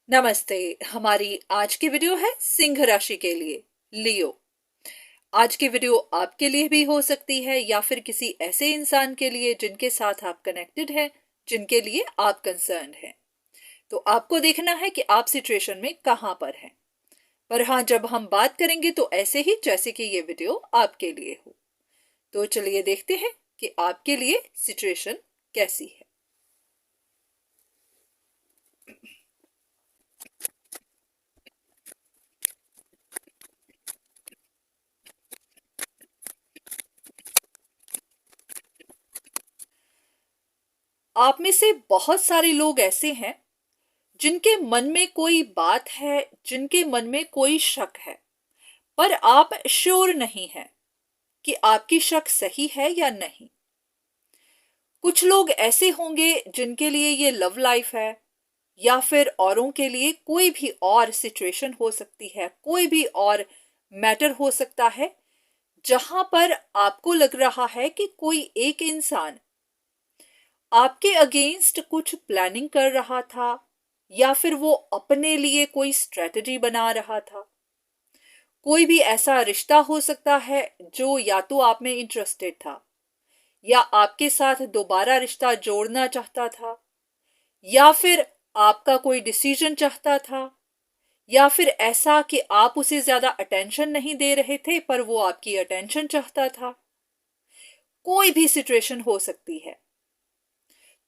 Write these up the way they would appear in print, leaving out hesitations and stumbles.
नमस्ते। हमारी आज की वीडियो है सिंह राशि के लिए, लियो। आज की वीडियो आपके लिए भी हो सकती है या फिर किसी ऐसे इंसान के लिए जिनके साथ आप कनेक्टेड हैं, जिनके लिए आप कंसर्न हैं। तो आपको देखना है कि आप सिचुएशन में कहां पर हैं। पर हाँ, जब हम बात करेंगे तो ऐसे ही जैसे कि ये वीडियो आपके लिए हो। तो चलिए देखते हैं कि आपके लिए सिचुएशन कैसी है। आप में से बहुत सारे लोग ऐसे हैं जिनके मन में कोई बात है, जिनके मन में कोई शक है, पर आप श्योर नहीं हैं कि आपकी शक सही है या नहीं। कुछ लोग ऐसे होंगे जिनके लिए ये लव लाइफ है, या फिर औरों के लिए कोई भी और सिचुएशन हो सकती है, कोई भी और मैटर हो सकता है, जहां पर आपको लग रहा है कि कोई एक इंसान आपके अगेंस्ट कुछ प्लानिंग कर रहा था, या फिर वो अपने लिए कोई स्ट्रेटजी बना रहा था। कोई भी ऐसा रिश्ता हो सकता है जो या तो आप में इंटरेस्टेड था, या आपके साथ दोबारा रिश्ता जोड़ना चाहता था, या फिर आपका कोई डिसीजन चाहता था, या फिर ऐसा कि आप उसे ज्यादा अटेंशन नहीं दे रहे थे पर वो आपकी अटेंशन चाहता था। कोई भी सिचुएशन हो सकती है।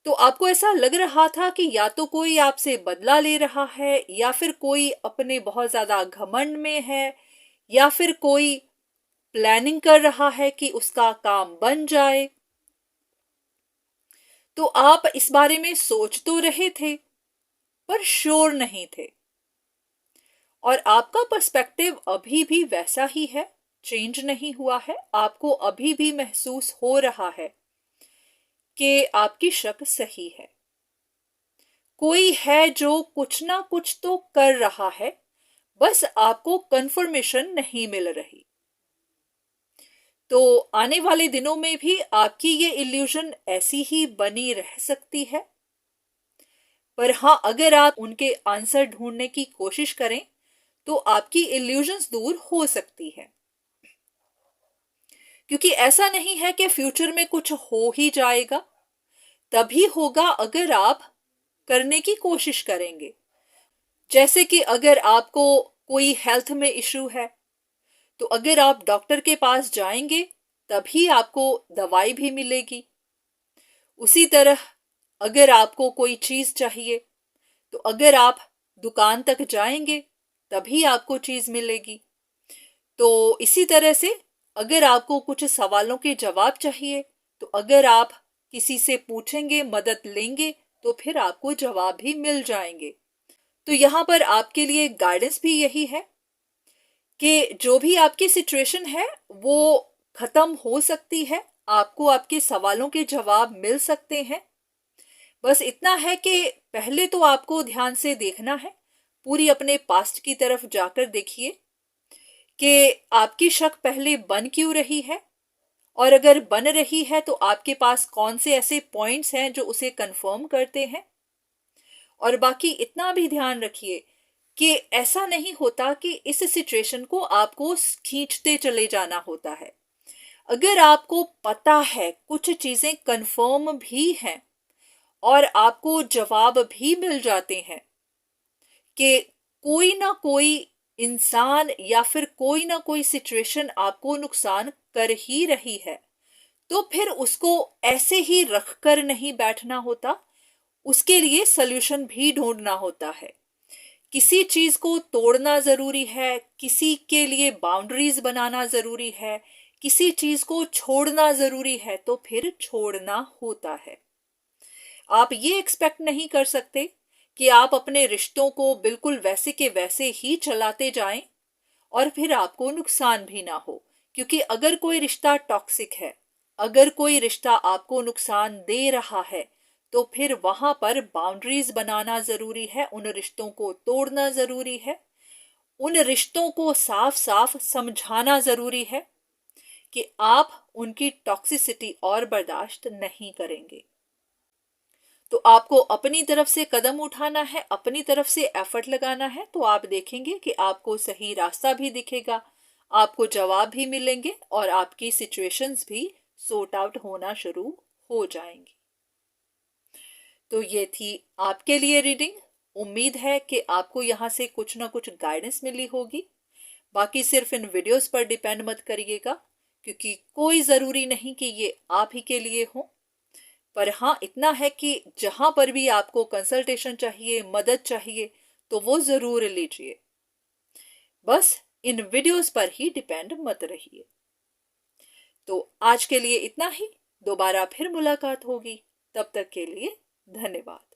तो आपको ऐसा लग रहा था कि या तो कोई आपसे बदला ले रहा है, या फिर कोई अपने बहुत ज्यादा घमंड में है, या फिर कोई प्लानिंग कर रहा है कि उसका काम बन जाए। तो आप इस बारे में सोच तो रहे थे पर श्योर नहीं थे, और आपका पर्सपेक्टिव अभी भी वैसा ही है, चेंज नहीं हुआ है। आपको अभी भी महसूस हो रहा है कि आपकी शक सही है। कोई है जो कुछ ना कुछ तो कर रहा है, बस आपको कंफर्मेशन नहीं मिल रही। तो आने वाले दिनों में भी आपकी ये इल्यूजन ऐसी ही बनी रह सकती है। पर हाँ, अगर आप उनके आंसर ढूंढने की कोशिश करें तो आपकी इल्यूजन्स दूर हो सकती है। क्योंकि ऐसा नहीं है कि फ्यूचर में कुछ हो ही जाएगा, तभी होगा अगर आप करने की कोशिश करेंगे। जैसे कि अगर आपको कोई हेल्थ में इश्यू है, तो अगर आप डॉक्टर के पास जाएंगे तभी आपको दवाई भी मिलेगी। उसी तरह अगर आपको कोई चीज चाहिए, तो अगर आप दुकान तक जाएंगे तभी आपको चीज मिलेगी। तो इसी तरह से अगर आपको कुछ सवालों के जवाब चाहिए, तो अगर आप किसी से पूछेंगे, मदद लेंगे, तो फिर आपको जवाब भी मिल जाएंगे। तो यहाँ पर आपके लिए गाइडेंस भी यही है कि जो भी आपकी सिचुएशन है वो खत्म हो सकती है, आपको आपके सवालों के जवाब मिल सकते हैं। बस इतना है कि पहले तो आपको ध्यान से देखना है, पूरी अपने पास्ट की तरफ जाकर देखिए कि आपकी शक पहले बन क्यों रही है, और अगर बन रही है तो आपके पास कौन से ऐसे पॉइंट्स हैं जो उसे कंफर्म करते हैं। और बाकी इतना भी ध्यान रखिए कि ऐसा नहीं होता कि इस सिचुएशन को आपको खींचते चले जाना होता है। अगर आपको पता है, कुछ चीजें कंफर्म भी हैं और आपको जवाब भी मिल जाते हैं कि कोई ना कोई इंसान या फिर कोई ना कोई सिचुएशन आपको नुकसान कर ही रही है, तो फिर उसको ऐसे ही रख कर नहीं बैठना होता, उसके लिए सल्यूशन भी ढूंढना होता है। किसी चीज को तोड़ना जरूरी है, किसी के लिए बाउंड्रीज बनाना जरूरी है, किसी चीज को छोड़ना जरूरी है, तो फिर छोड़ना होता है। आप ये एक्सपेक्ट नहीं कर सकते कि आप अपने रिश्तों को बिल्कुल वैसे के वैसे ही चलाते जाएं और फिर आपको नुकसान भी ना हो। क्योंकि अगर कोई रिश्ता टॉक्सिक है, अगर कोई रिश्ता आपको नुकसान दे रहा है, तो फिर वहां पर बाउंड्रीज बनाना जरूरी है, उन रिश्तों को तोड़ना जरूरी है, उन रिश्तों को साफ साफ समझाना जरूरी है कि आप उनकी टॉक्सिसिटी और बर्दाश्त नहीं करेंगे। तो आपको अपनी तरफ से कदम उठाना है, अपनी तरफ से एफर्ट लगाना है, तो आप देखेंगे कि आपको सही रास्ता भी दिखेगा, आपको जवाब भी मिलेंगे और आपकी सिचुएशंस भी सॉर्ट आउट होना शुरू हो जाएंगी। तो ये थी आपके लिए रीडिंग। उम्मीद है कि आपको यहाँ से कुछ ना कुछ गाइडेंस मिली होगी। बाकी सिर्फ इन वीडियोस पर डिपेंड मत करिएगा, क्योंकि कोई ज़रूरी नहीं कि ये आप ही के लिए हो। पर हाँ, इतना है कि जहां पर भी आपको कंसल्टेशन चाहिए, मदद चाहिए, तो वो ज़रूर लीजिए। बस इन वीडियोस पर ही डिपेंड मत रहिए। तो आज के लिए इतना ही। दोबारा फिर मुलाकात होगी। तब तक के लिए धन्यवाद।